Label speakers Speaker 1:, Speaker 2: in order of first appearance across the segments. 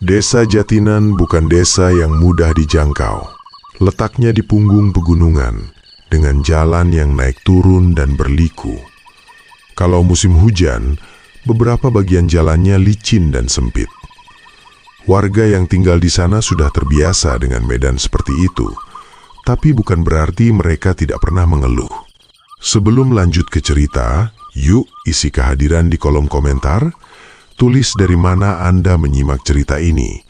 Speaker 1: Desa Jatinan bukan desa yang mudah dijangkau. Letaknya di punggung pegunungan, dengan jalan yang naik turun dan berliku. Kalau musim hujan, beberapa bagian jalannya licin dan sempit. Warga yang tinggal di sana sudah terbiasa dengan medan seperti itu, tapi bukan berarti mereka tidak pernah mengeluh. Sebelum lanjut ke cerita, yuk isi kehadiran di kolom komentar, tulis dari mana Anda menyimak cerita ini.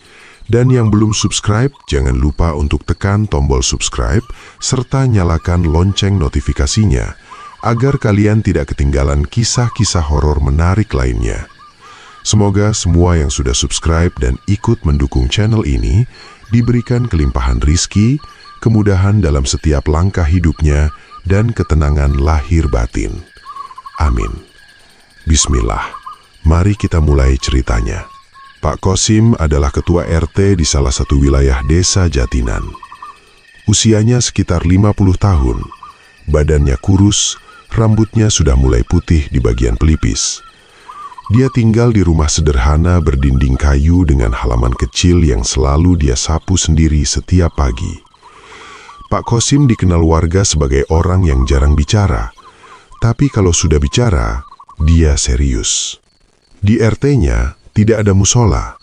Speaker 1: Dan yang belum subscribe, jangan lupa untuk tekan tombol subscribe, serta nyalakan lonceng notifikasinya, agar kalian tidak ketinggalan kisah-kisah horor menarik lainnya. Semoga semua yang sudah subscribe dan ikut mendukung channel ini, diberikan kelimpahan rizki, kemudahan dalam setiap langkah hidupnya, dan ketenangan lahir batin. Amin. Bismillah. Mari kita mulai ceritanya. Pak Kosim adalah ketua RT di salah satu wilayah desa Jatinan. Usianya sekitar 50 tahun. Badannya kurus, rambutnya sudah mulai putih di bagian pelipis. Dia tinggal di rumah sederhana berdinding kayu dengan halaman kecil yang selalu dia sapu sendiri setiap pagi. Pak Kosim dikenal warga sebagai orang yang jarang bicara. Tapi kalau sudah bicara, dia serius. Di RT-nya tidak ada musola.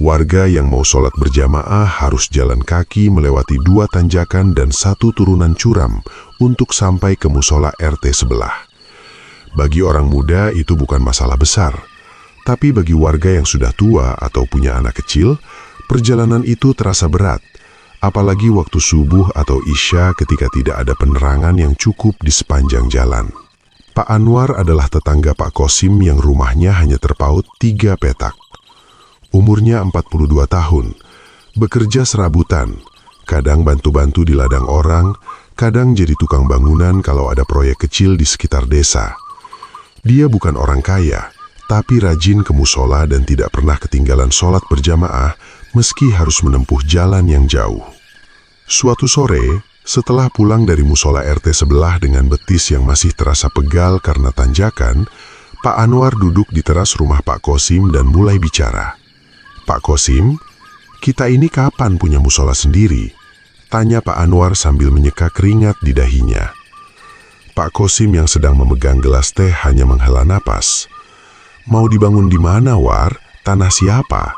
Speaker 1: Warga yang mau sholat berjamaah harus jalan kaki melewati 2 tanjakan dan 1 turunan curam untuk sampai ke musola RT sebelah. Bagi orang muda itu bukan masalah besar. Tapi bagi warga yang sudah tua atau punya anak kecil, perjalanan itu terasa berat. Apalagi waktu subuh atau isya ketika tidak ada penerangan yang cukup di sepanjang jalan. Pak Anwar adalah tetangga Pak Kosim yang rumahnya hanya terpaut 3 petak. Umurnya 42 tahun, bekerja serabutan, kadang bantu-bantu di ladang orang, kadang jadi tukang bangunan kalau ada proyek kecil di sekitar desa. Dia bukan orang kaya, tapi rajin ke musola dan tidak pernah ketinggalan sholat berjamaah meski harus menempuh jalan yang jauh. Suatu sore, setelah pulang dari musola RT sebelah dengan betis yang masih terasa pegal karena tanjakan, Pak Anwar duduk di teras rumah Pak Kosim dan mulai bicara. "Pak Kosim, kita ini kapan punya musola sendiri?" tanya Pak Anwar sambil menyeka keringat di dahinya. Pak Kosim yang sedang memegang gelas teh hanya menghela napas. "Mau dibangun di mana, War? Tanah siapa?"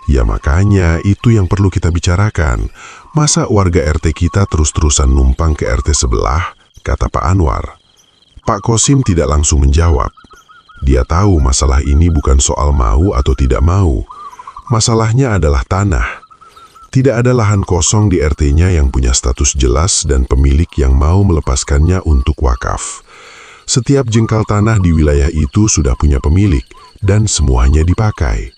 Speaker 1: "Ya makanya itu yang perlu kita bicarakan. Masa warga RT kita terus-terusan numpang ke RT sebelah?" kata Pak Anwar. Pak Kosim tidak langsung menjawab. Dia tahu masalah ini bukan soal mau atau tidak mau. Masalahnya adalah tanah. Tidak ada lahan kosong di RT-nya yang punya status jelas dan pemilik yang mau melepaskannya untuk wakaf. Setiap jengkal tanah di wilayah itu sudah punya pemilik dan semuanya dipakai.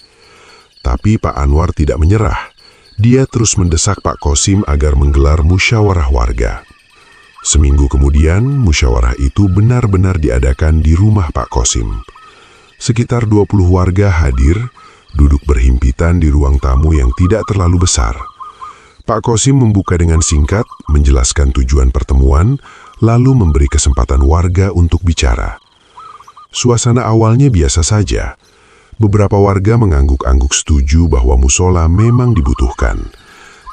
Speaker 1: Tapi Pak Anwar tidak menyerah. Dia terus mendesak Pak Kosim agar menggelar musyawarah warga. Seminggu kemudian, musyawarah itu benar-benar diadakan di rumah Pak Kosim. Sekitar 20 warga hadir, duduk berhimpitan di ruang tamu yang tidak terlalu besar. Pak Kosim membuka dengan singkat, menjelaskan tujuan pertemuan, lalu memberi kesempatan warga untuk bicara. Suasana awalnya biasa saja. Beberapa warga mengangguk-angguk setuju bahwa musola memang dibutuhkan.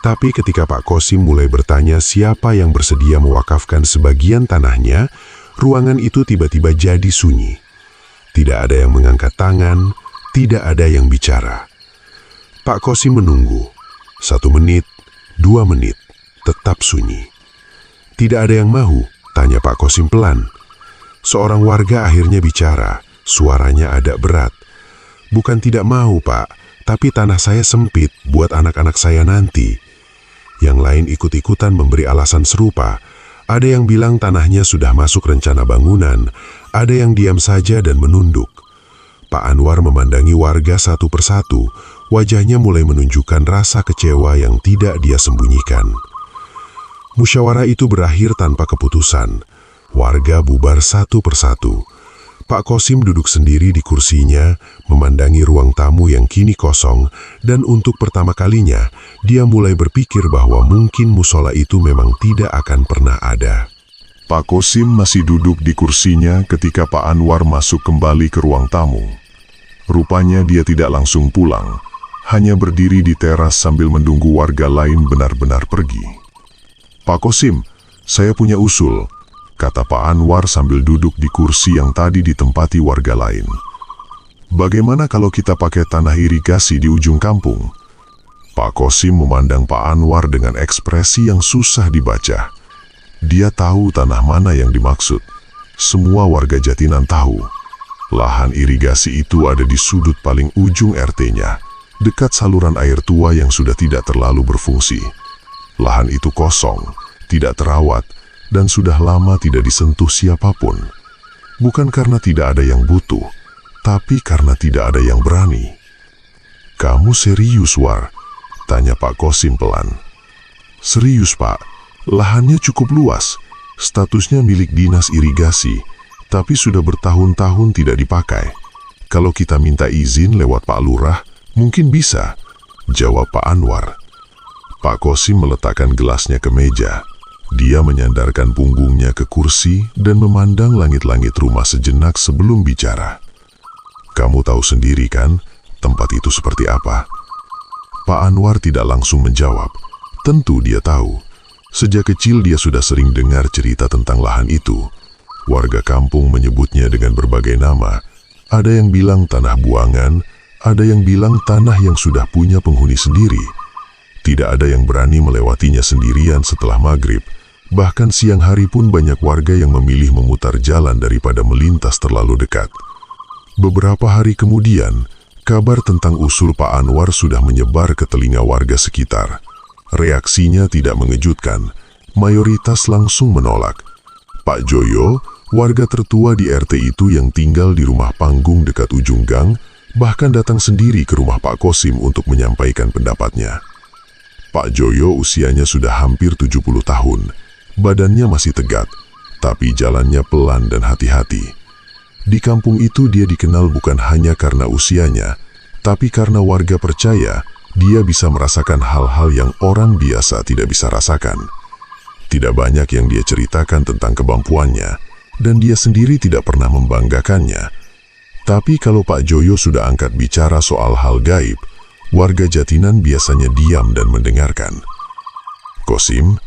Speaker 1: Tapi ketika Pak Kosim mulai bertanya siapa yang bersedia mewakafkan sebagian tanahnya, ruangan itu tiba-tiba jadi sunyi. Tidak ada yang mengangkat tangan, tidak ada yang bicara. Pak Kosim menunggu. 1 menit, 2 menit, tetap sunyi. "Tidak ada yang mau?" tanya Pak Kosim pelan. Seorang warga akhirnya bicara, suaranya agak berat. "Bukan tidak mau, Pak, tapi tanah saya sempit buat anak-anak saya nanti." Yang lain ikut-ikutan memberi alasan serupa. Ada yang bilang tanahnya sudah masuk rencana bangunan, ada yang diam saja dan menunduk. Pak Anwar memandangi warga satu persatu, wajahnya mulai menunjukkan rasa kecewa yang tidak dia sembunyikan. Musyawarah itu berakhir tanpa keputusan. Warga bubar satu persatu. Pak Kosim duduk sendiri di kursinya, memandangi ruang tamu yang kini kosong, dan untuk pertama kalinya, dia mulai berpikir bahwa mungkin musola itu memang tidak akan pernah ada.
Speaker 2: Pak Kosim masih duduk di kursinya ketika Pak Anwar masuk kembali ke ruang tamu. Rupanya dia tidak langsung pulang. hanya berdiri di teras sambil menunggu warga lain benar-benar pergi. "Pak Kosim, saya punya usul," kata Pak Anwar sambil duduk di kursi yang tadi ditempati warga lain. "Bagaimana kalau kita pakai tanah irigasi di ujung kampung?" Pak Kosim memandang Pak Anwar dengan ekspresi yang susah dibaca. Dia tahu tanah mana yang dimaksud. Semua warga Jatinan tahu. Lahan irigasi itu ada di sudut paling ujung RT-nya, dekat saluran air tua yang sudah tidak terlalu berfungsi. Lahan itu kosong, tidak terawat, dan sudah lama tidak disentuh siapapun. Bukan karena tidak ada yang butuh, tapi karena tidak ada yang berani. "Kamu serius, War?" tanya Pak Kosim pelan. "Serius, Pak. Lahannya cukup luas. Statusnya milik dinas irigasi, tapi sudah bertahun-tahun tidak dipakai. Kalau kita minta izin lewat Pak Lurah, mungkin bisa," jawab Pak Anwar. Pak Kosim meletakkan gelasnya ke meja. Dia menyandarkan punggungnya ke kursi dan memandang langit-langit rumah sejenak sebelum bicara. "Kamu tahu sendiri kan, tempat itu seperti apa?" Pak Anwar tidak langsung menjawab. Tentu dia tahu. Sejak kecil dia sudah sering dengar cerita tentang lahan itu. Warga kampung menyebutnya dengan berbagai nama. Ada yang bilang tanah buangan, ada yang bilang tanah yang sudah punya penghuni sendiri. Tidak ada yang berani melewatinya sendirian setelah maghrib. Bahkan siang hari pun banyak warga yang memilih memutar jalan daripada melintas terlalu dekat. Beberapa hari kemudian, kabar tentang usul Pak Anwar sudah menyebar ke telinga warga sekitar. Reaksinya tidak mengejutkan. Mayoritas langsung menolak. Pak Joyo, warga tertua di RT itu yang tinggal di rumah panggung dekat ujung gang, bahkan datang sendiri ke rumah Pak Kosim untuk menyampaikan pendapatnya. Pak Joyo usianya sudah hampir 70 tahun. Badannya masih tegak, tapi jalannya pelan dan hati-hati. Di kampung itu dia dikenal bukan hanya karena usianya, tapi karena warga percaya dia bisa merasakan hal-hal yang orang biasa tidak bisa rasakan. Tidak banyak yang dia ceritakan tentang kemampuannya, dan dia sendiri tidak pernah membanggakannya. Tapi kalau Pak Joyo sudah angkat bicara soal hal gaib, warga Jatinan biasanya diam dan mendengarkan. "Kosim,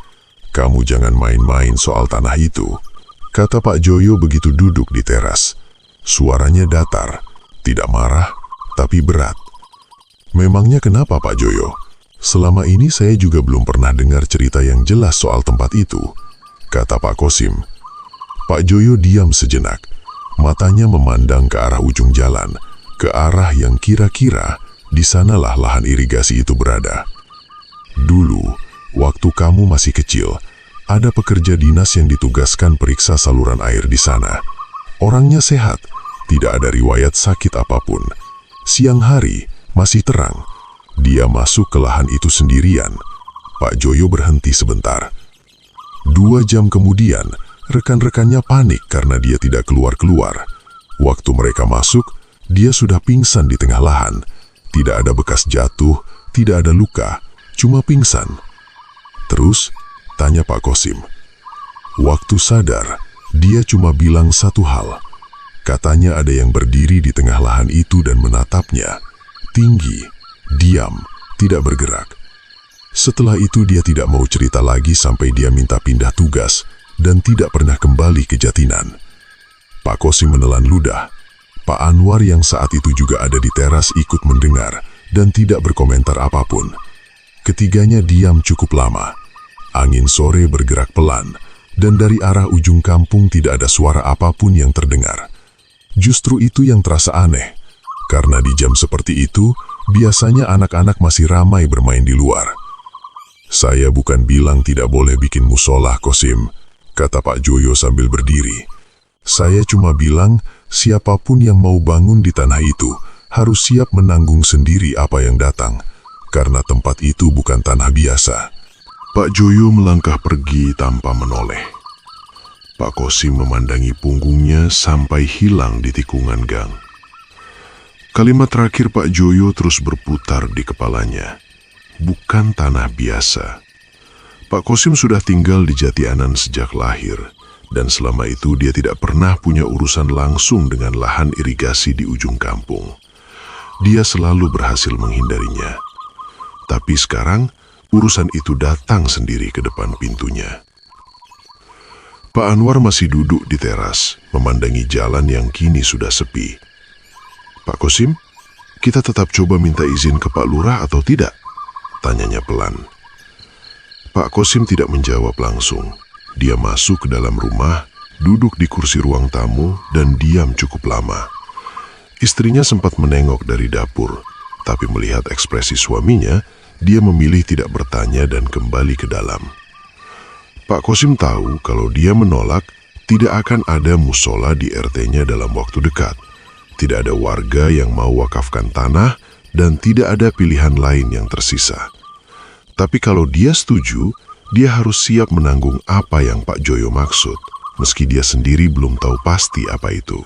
Speaker 2: kamu jangan main-main soal tanah itu," kata Pak Joyo begitu duduk di teras. Suaranya datar, tidak marah, tapi berat. "Memangnya kenapa, Pak Joyo? Selama ini saya juga belum pernah dengar cerita yang jelas soal tempat itu," kata Pak Kosim. Pak Joyo diam sejenak. Matanya memandang ke arah ujung jalan, ke arah yang kira-kira di sanalah lahan irigasi itu berada. "Dulu, waktu kamu masih kecil, ada pekerja dinas yang ditugaskan periksa saluran air di sana. Orangnya sehat, tidak ada riwayat sakit apapun. Siang hari, masih terang. Dia masuk ke lahan itu sendirian." Pak Joyo berhenti sebentar. 2 jam kemudian, rekan-rekannya panik karena dia tidak keluar-keluar. Waktu mereka masuk, dia sudah pingsan di tengah lahan. Tidak ada bekas jatuh, tidak ada luka, cuma pingsan. "Terus?" tanya Pak Kosim. Waktu sadar, dia cuma bilang satu hal. Katanya ada yang berdiri di tengah lahan itu dan menatapnya. Tinggi, diam, tidak bergerak. Setelah itu dia tidak mau cerita lagi sampai dia minta pindah tugas dan tidak pernah kembali ke Jatinan. Pak Kosim menelan ludah. Pak Anwar yang saat itu juga ada di teras ikut mendengar dan tidak berkomentar apapun. Ketiganya diam cukup lama. Angin sore bergerak pelan, dan dari arah ujung kampung tidak ada suara apapun yang terdengar. Justru itu yang terasa aneh, karena di jam seperti itu, biasanya anak-anak masih ramai bermain di luar. "Saya bukan bilang tidak boleh bikin musola, Kosim," kata Pak Joyo sambil berdiri. "Saya cuma bilang, siapapun yang mau bangun di tanah itu, harus siap menanggung sendiri apa yang datang, karena tempat itu bukan tanah biasa." Pak Joyo melangkah pergi tanpa menoleh. Pak Kosim memandangi punggungnya sampai hilang di tikungan gang. Kalimat terakhir Pak Joyo terus berputar di kepalanya. Bukan tanah biasa. Pak Kosim sudah tinggal di Jatianan sejak lahir, dan selama itu dia tidak pernah punya urusan langsung dengan lahan irigasi di ujung kampung.
Speaker 1: dia selalu berhasil menghindarinya. Tapi sekarang, urusan itu datang sendiri ke depan pintunya. Pak Anwar masih duduk di teras, memandangi jalan yang kini sudah sepi. "Pak Kosim, kita tetap coba minta izin ke Pak Lurah atau tidak?" tanyanya pelan. Pak Kosim tidak menjawab langsung. Dia masuk ke dalam rumah, duduk di kursi ruang tamu, dan diam cukup lama. Istrinya sempat menengok dari dapur, tapi melihat ekspresi suaminya, dia memilih tidak bertanya dan kembali ke dalam. Pak Kosim tahu kalau dia menolak, tidak akan ada musola di RT-nya dalam waktu dekat. Tidak ada warga yang mau wakafkan tanah, dan tidak ada pilihan lain yang tersisa. Tapi kalau dia setuju, dia harus siap menanggung apa yang Pak Joyo maksud, meski dia sendiri belum tahu pasti apa itu.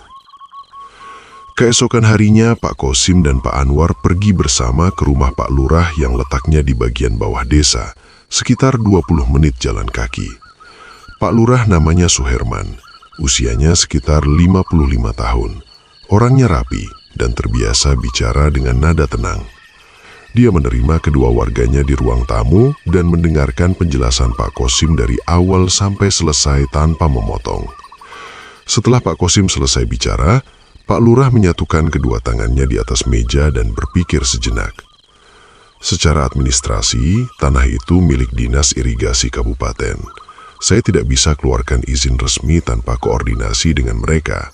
Speaker 1: Keesokan harinya, Pak Kosim dan Pak Anwar pergi bersama ke rumah Pak Lurah yang letaknya di bagian bawah desa, sekitar 20 menit jalan kaki. Pak Lurah namanya Suherman, usianya sekitar 55 tahun. Orangnya rapi dan terbiasa bicara dengan nada tenang. Dia menerima kedua warganya di ruang tamu dan mendengarkan penjelasan Pak Kosim dari awal sampai selesai tanpa memotong. Setelah Pak Kosim selesai bicara, Pak Lurah menyatukan kedua tangannya di atas meja dan berpikir sejenak. Secara administrasi, tanah itu milik Dinas Irigasi Kabupaten. Saya tidak bisa keluarkan izin resmi tanpa koordinasi dengan mereka.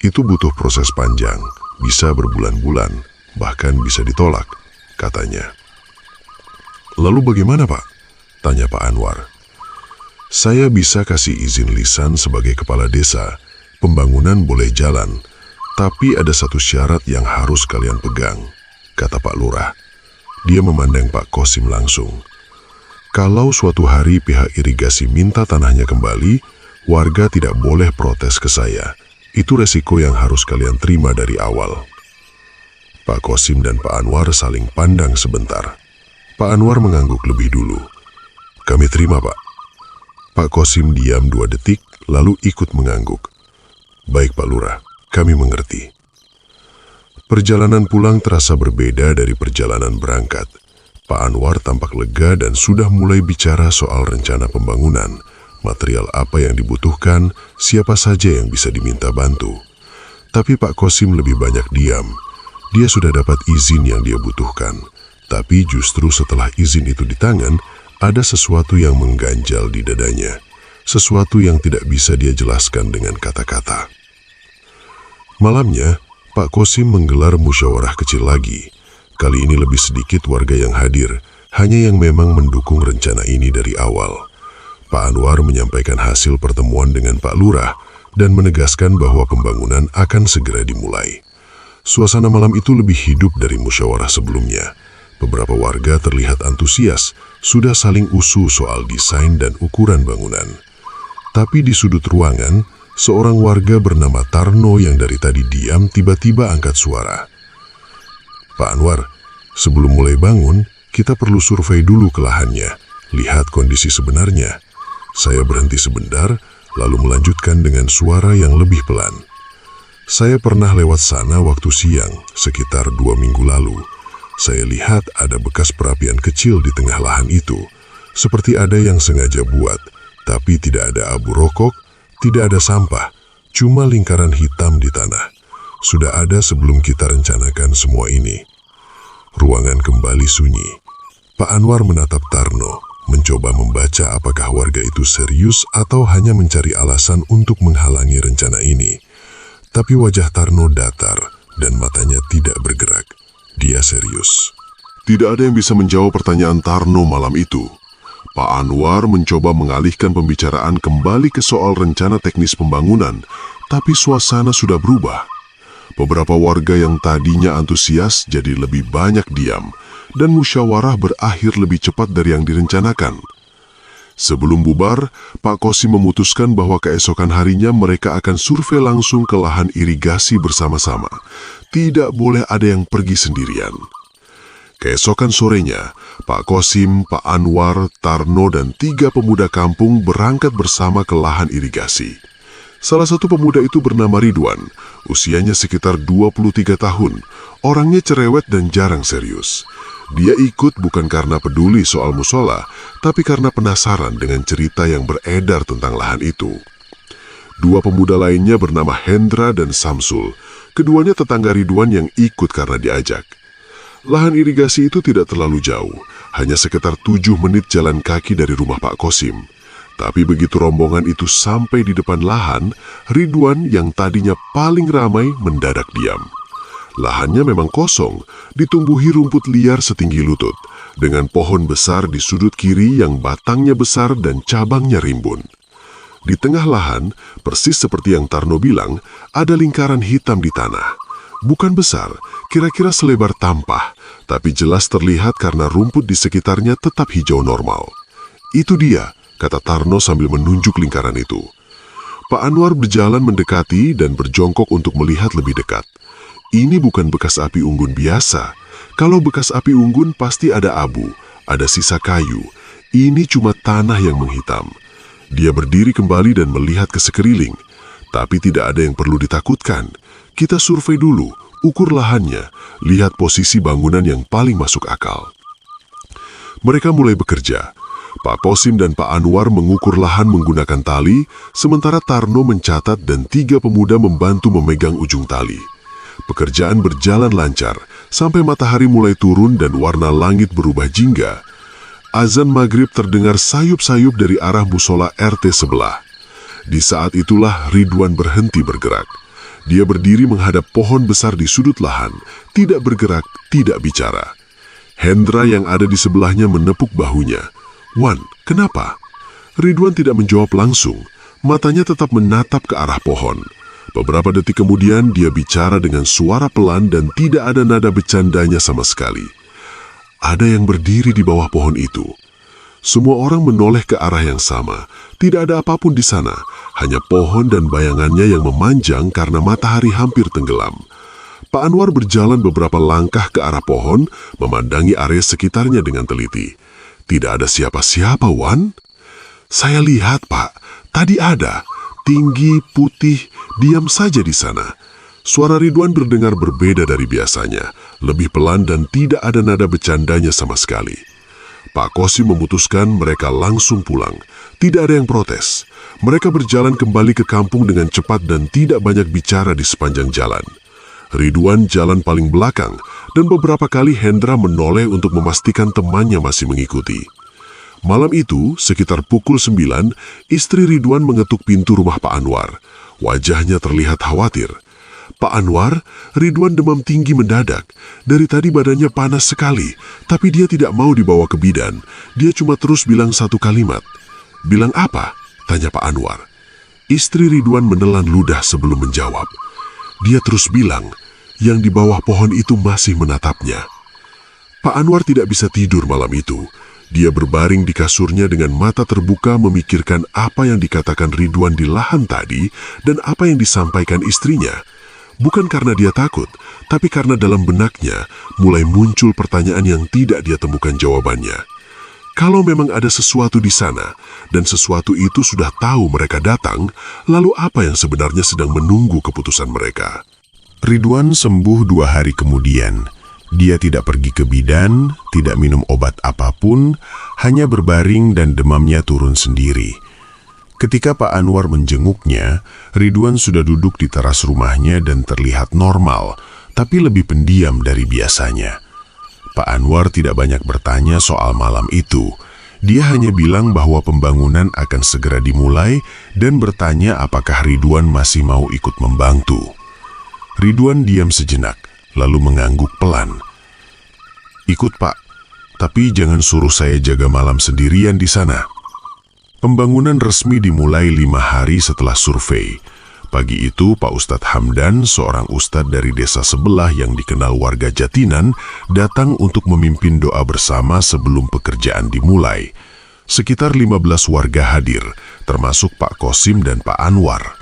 Speaker 1: Itu butuh proses panjang, bisa berbulan-bulan, bahkan bisa ditolak, katanya. "Lalu bagaimana, Pak?" tanya Pak Anwar. "Saya bisa kasih izin lisan sebagai kepala desa. Pembangunan boleh jalan. Tapi ada satu syarat yang harus kalian pegang," kata Pak Lurah. Dia memandang Pak Kosim langsung. "Kalau suatu hari pihak irigasi minta tanahnya kembali, warga tidak boleh protes ke saya. Itu resiko yang harus kalian terima dari awal." Pak Kosim dan Pak Anwar saling pandang sebentar. Pak Anwar mengangguk lebih dulu. "Kami terima, Pak." Pak Kosim diam 2 detik, lalu ikut mengangguk. "Baik, Pak Lurah. Kami mengerti." Perjalanan pulang terasa berbeda dari perjalanan berangkat. Pak Anwar tampak lega dan sudah mulai bicara soal rencana pembangunan, material apa yang dibutuhkan, siapa saja yang bisa diminta bantu. Tapi Pak Kosim lebih banyak diam. Dia sudah dapat izin yang dia butuhkan. Tapi justru setelah izin itu di tangan, ada sesuatu yang mengganjal di dadanya. Sesuatu yang tidak bisa dia jelaskan dengan kata-kata. Malamnya, Pak Kosim menggelar musyawarah kecil lagi. Kali ini lebih sedikit warga yang hadir, hanya yang memang mendukung rencana ini dari awal. Pak Anwar menyampaikan hasil pertemuan dengan Pak Lurah dan menegaskan bahwa pembangunan akan segera dimulai. Suasana malam itu lebih hidup dari musyawarah sebelumnya. Beberapa warga terlihat antusias, sudah saling usuh soal desain dan ukuran bangunan. Tapi di sudut ruangan, seorang warga bernama Tarno yang dari tadi diam tiba-tiba angkat suara. "Pak Anwar, sebelum mulai bangun, kita perlu survei dulu ke lahannya, lihat kondisi sebenarnya." Saya berhenti sebentar, lalu melanjutkan dengan suara yang lebih pelan. "Saya pernah lewat sana waktu siang, sekitar 2 minggu lalu. Saya lihat ada bekas perapian kecil di tengah lahan itu, seperti ada yang sengaja buat, tapi tidak ada abu rokok, tidak ada sampah, cuma lingkaran hitam di tanah. Sudah ada sebelum kita rencanakan semua ini." Ruangan kembali sunyi. Pak Anwar menatap Tarno, mencoba membaca apakah warga itu serius atau hanya mencari alasan untuk menghalangi rencana ini. Tapi wajah Tarno datar dan matanya tidak bergerak. Dia serius. Tidak ada yang bisa menjawab pertanyaan Tarno malam itu. Pak Anwar mencoba mengalihkan pembicaraan kembali ke soal rencana teknis pembangunan, tapi suasana sudah berubah. Beberapa warga yang tadinya antusias jadi lebih banyak diam, dan musyawarah berakhir lebih cepat dari yang direncanakan. Sebelum bubar, Pak Kosim memutuskan bahwa keesokan harinya mereka akan survei langsung ke lahan irigasi bersama-sama. Tidak boleh ada yang pergi sendirian. Keesokan sorenya, Pak Kosim, Pak Anwar, Tarno, dan 3 pemuda kampung berangkat bersama ke lahan irigasi. Salah satu pemuda itu bernama Ridwan, usianya sekitar 23 tahun, orangnya cerewet dan jarang serius. Dia ikut bukan karena peduli soal musola, tapi karena penasaran dengan cerita yang beredar tentang lahan itu. Dua pemuda lainnya bernama Hendra dan Samsul, keduanya tetangga Ridwan yang ikut karena diajak. Lahan irigasi itu tidak terlalu jauh, hanya sekitar 7 menit jalan kaki dari rumah Pak Kosim. Tapi begitu rombongan itu sampai di depan lahan, Ridwan yang tadinya paling ramai mendadak diam. Lahannya memang kosong, ditumbuhi rumput liar setinggi lutut, dengan pohon besar di sudut kiri yang batangnya besar dan cabangnya rimbun. Di tengah lahan, persis seperti yang Tarno bilang, ada lingkaran hitam di tanah. Bukan besar, kira-kira selebar tampah, tapi jelas terlihat karena rumput di sekitarnya tetap hijau normal. Itu dia, kata Tarno sambil menunjuk lingkaran itu. Pak Anwar berjalan mendekati dan berjongkok untuk melihat lebih dekat. Ini bukan bekas api unggun biasa. Kalau bekas api unggun pasti ada abu, ada sisa kayu. Ini cuma tanah yang menghitam. Dia berdiri kembali dan melihat ke sekeliling. Tapi tidak ada yang perlu ditakutkan. Kita survei dulu, ukur lahannya, lihat posisi bangunan yang paling masuk akal. Mereka mulai bekerja. Pak Kosim dan Pak Anwar mengukur lahan menggunakan tali, sementara Tarno mencatat dan 3 pemuda membantu memegang ujung tali. Pekerjaan berjalan lancar, sampai matahari mulai turun dan warna langit berubah jingga. Azan maghrib terdengar sayup-sayup dari arah musola RT sebelah. Di saat itulah Ridwan berhenti bergerak. Dia berdiri menghadap pohon besar di sudut lahan, tidak bergerak, tidak bicara. Hendra yang ada di sebelahnya menepuk bahunya. "Wan, kenapa?" Ridwan tidak menjawab langsung, matanya tetap menatap ke arah pohon. Beberapa detik kemudian dia bicara dengan suara pelan dan tidak ada nada bercandanya sama sekali. Ada yang berdiri di bawah pohon itu. Semua orang menoleh ke arah yang sama. Tidak ada apapun di sana, hanya pohon dan bayangannya yang memanjang karena matahari hampir tenggelam. Pak Anwar berjalan beberapa langkah ke arah pohon, memandangi area sekitarnya dengan teliti. Tidak ada siapa-siapa, Wan. "Saya lihat, Pak. Tadi ada. Tinggi, putih, diam saja di sana." Suara Ridwan berdengar berbeda dari biasanya, lebih pelan dan tidak ada nada bercandanya sama sekali. Pak Kosim memutuskan mereka langsung pulang. Tidak ada yang protes. Mereka berjalan kembali ke kampung dengan cepat dan tidak banyak bicara di sepanjang jalan. Ridwan jalan paling belakang, dan beberapa kali Hendra menoleh untuk memastikan temannya masih mengikuti. Malam itu, sekitar pukul 9, istri Ridwan mengetuk pintu rumah Pak Anwar. Wajahnya terlihat khawatir. "Pak Anwar, Ridwan demam tinggi mendadak. Dari tadi badannya panas sekali, tapi dia tidak mau dibawa ke bidan. Dia cuma terus bilang satu kalimat." "Bilang apa?" tanya Pak Anwar. Istri Ridwan menelan ludah sebelum menjawab. "Dia terus bilang, yang di bawah pohon itu masih menatapnya." Pak Anwar tidak bisa tidur malam itu. Dia berbaring di kasurnya dengan mata terbuka memikirkan apa yang dikatakan Ridwan di lahan tadi dan apa yang disampaikan istrinya. Bukan karena dia takut, tapi karena dalam benaknya mulai muncul pertanyaan yang tidak dia temukan jawabannya. Kalau memang ada sesuatu di sana, dan sesuatu itu sudah tahu mereka datang, lalu apa yang sebenarnya sedang menunggu keputusan mereka?
Speaker 2: Ridwan sembuh 2 hari kemudian. Dia tidak pergi ke bidan, tidak minum obat apapun, hanya berbaring dan demamnya turun sendiri. Ketika Pak Anwar menjenguknya, Ridwan sudah duduk di teras rumahnya dan terlihat normal, tapi lebih pendiam dari biasanya. Pak Anwar tidak banyak bertanya soal malam itu. Dia hanya bilang bahwa pembangunan akan segera dimulai dan bertanya apakah Ridwan masih mau ikut membantu. Ridwan diam sejenak, lalu mengangguk pelan. "Ikut, Pak, tapi jangan suruh saya jaga malam sendirian di sana." Pembangunan resmi dimulai 5 hari setelah survei. Pagi itu, Pak Ustadz Hamdan, seorang ustadz dari desa sebelah yang dikenal warga Jatinan, datang untuk memimpin doa bersama sebelum pekerjaan dimulai. Sekitar 15 warga hadir, termasuk Pak Kosim dan Pak Anwar.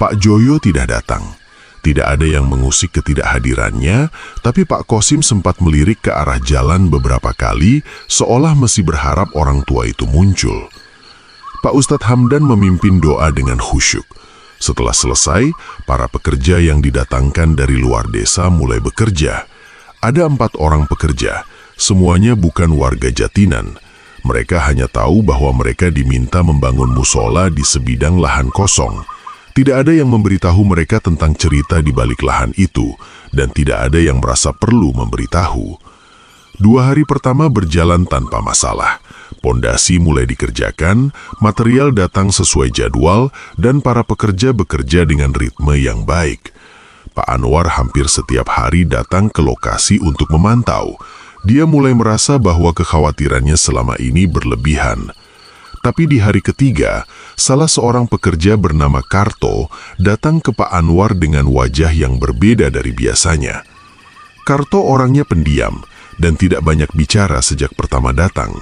Speaker 2: Pak Joyo tidak datang. Tidak ada yang mengusik ketidakhadirannya, tapi Pak Kosim sempat melirik ke arah jalan beberapa kali, seolah masih berharap orang tua itu muncul. Pak Ustadz Hamdan memimpin doa dengan khusyuk.
Speaker 1: Setelah selesai, para pekerja yang didatangkan dari luar desa mulai bekerja. Ada 4 orang pekerja, semuanya bukan warga Jatinan. Mereka hanya tahu bahwa mereka diminta membangun musola di sebidang lahan kosong. Tidak ada yang memberitahu mereka tentang cerita di balik lahan itu, dan tidak ada yang merasa perlu memberitahu. 2 hari pertama berjalan tanpa masalah. Pondasi mulai dikerjakan, material datang sesuai jadwal, dan para pekerja bekerja dengan ritme yang baik. Pak Anwar hampir setiap hari datang ke lokasi untuk memantau. Dia mulai merasa bahwa kekhawatirannya selama ini berlebihan. Tapi di hari ketiga, salah seorang pekerja bernama Karto datang ke Pak Anwar dengan wajah yang berbeda dari biasanya. Karto orangnya pendiam dan tidak banyak bicara sejak pertama datang.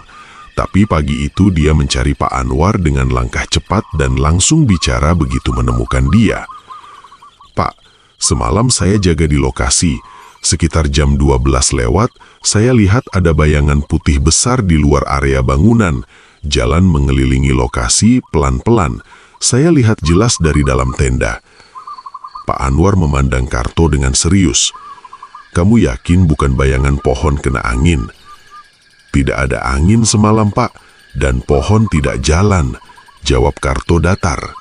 Speaker 1: Tapi pagi itu dia mencari Pak Anwar dengan langkah cepat dan langsung bicara begitu menemukan dia. "Pak, semalam saya jaga di lokasi. Sekitar jam 12 lewat, saya lihat ada bayangan putih besar di luar area bangunan. Jalan mengelilingi lokasi pelan-pelan. Saya lihat jelas dari dalam tenda." Pak Anwar memandang Karto dengan serius. "Kamu yakin bukan bayangan pohon kena angin?" "Tidak ada angin semalam, Pak, dan pohon tidak jalan," jawab Karto datar.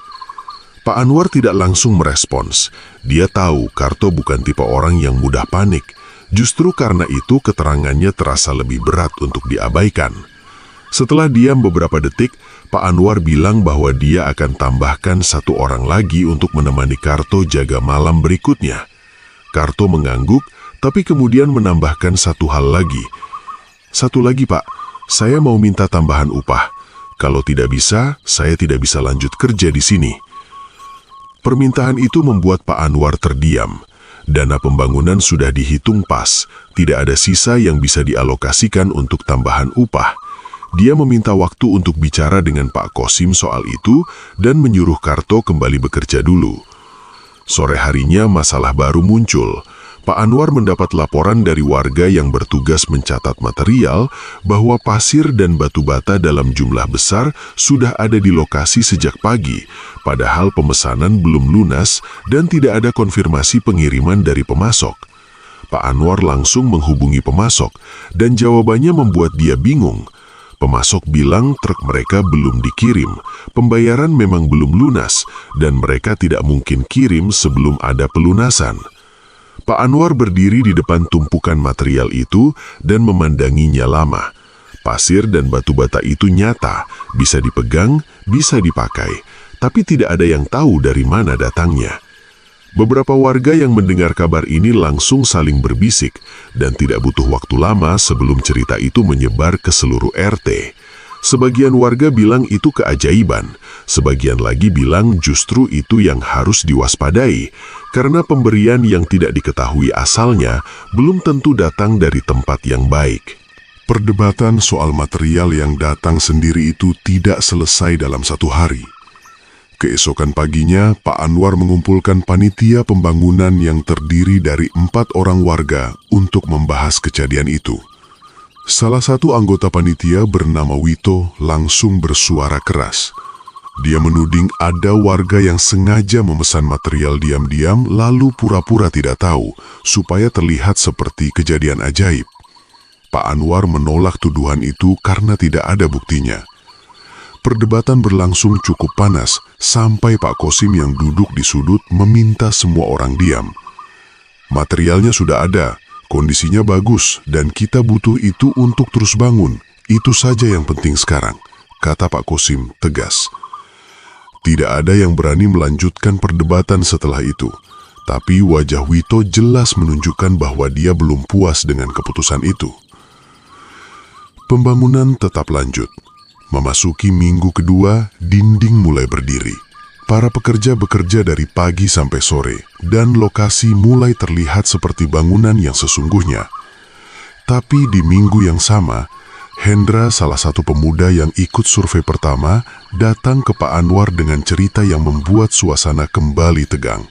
Speaker 1: Pak Anwar tidak langsung merespons. Dia tahu Karto bukan tipe orang yang mudah panik. Justru karena itu keterangannya terasa lebih berat untuk diabaikan. Setelah diam beberapa detik, Pak Anwar bilang bahwa dia akan tambahkan 1 orang lagi untuk menemani Karto jaga malam berikutnya. Karto mengangguk, tapi kemudian menambahkan 1 hal lagi. "1 lagi, Pak, saya mau minta tambahan upah. Kalau tidak bisa, saya tidak bisa lanjut kerja di sini." Permintaan itu membuat Pak Anwar terdiam. Dana pembangunan sudah dihitung pas, tidak ada sisa yang bisa dialokasikan untuk tambahan upah. Dia meminta waktu untuk bicara dengan Pak Kosim soal itu dan menyuruh Karto kembali bekerja dulu. Sore harinya masalah baru muncul. Pak Anwar mendapat laporan dari warga yang bertugas mencatat material bahwa pasir dan batu bata dalam jumlah besar sudah ada di lokasi sejak pagi, padahal pemesanan belum lunas dan tidak ada konfirmasi pengiriman dari pemasok. Pak Anwar langsung menghubungi pemasok dan jawabannya membuat dia bingung. Pemasok bilang truk mereka belum dikirim, pembayaran memang belum lunas, dan mereka tidak mungkin kirim sebelum ada pelunasan. Pak Anwar berdiri di depan tumpukan material itu dan memandanginya lama. Pasir dan batu bata itu nyata, bisa dipegang, bisa dipakai, tapi tidak ada yang tahu dari mana datangnya. Beberapa warga yang mendengar kabar ini langsung saling berbisik, dan tidak butuh waktu lama sebelum cerita itu menyebar ke seluruh RT. Sebagian warga bilang itu keajaiban, sebagian lagi bilang justru itu yang harus diwaspadai, karena pemberian yang tidak diketahui asalnya belum tentu datang dari tempat yang baik.
Speaker 2: Perdebatan soal material yang datang sendiri itu tidak selesai dalam 1 hari. Keesokan paginya, Pak Anwar mengumpulkan panitia pembangunan yang terdiri dari 4 orang warga untuk membahas kejadian itu. Salah satu anggota panitia bernama Wito langsung bersuara keras. Dia menuding ada warga yang sengaja memesan material diam-diam lalu pura-pura tidak tahu, supaya terlihat seperti kejadian ajaib. Pak Anwar menolak tuduhan itu karena tidak ada buktinya. Perdebatan berlangsung cukup panas, sampai Pak Kosim yang duduk di sudut meminta semua orang diam. "Materialnya sudah ada, kondisinya bagus, dan kita butuh itu untuk terus bangun. Itu saja yang penting sekarang," kata Pak Kosim tegas. Tidak ada yang berani melanjutkan perdebatan setelah itu, tapi wajah Wito jelas menunjukkan bahwa dia belum puas dengan keputusan itu. Pembangunan tetap lanjut. Memasuki minggu kedua, dinding mulai berdiri. Para pekerja bekerja dari pagi sampai sore, dan lokasi mulai terlihat seperti bangunan yang sesungguhnya. Tapi di minggu yang sama, Hendra, salah satu pemuda yang ikut survei pertama, datang ke Pak Anwar dengan cerita yang membuat suasana kembali tegang.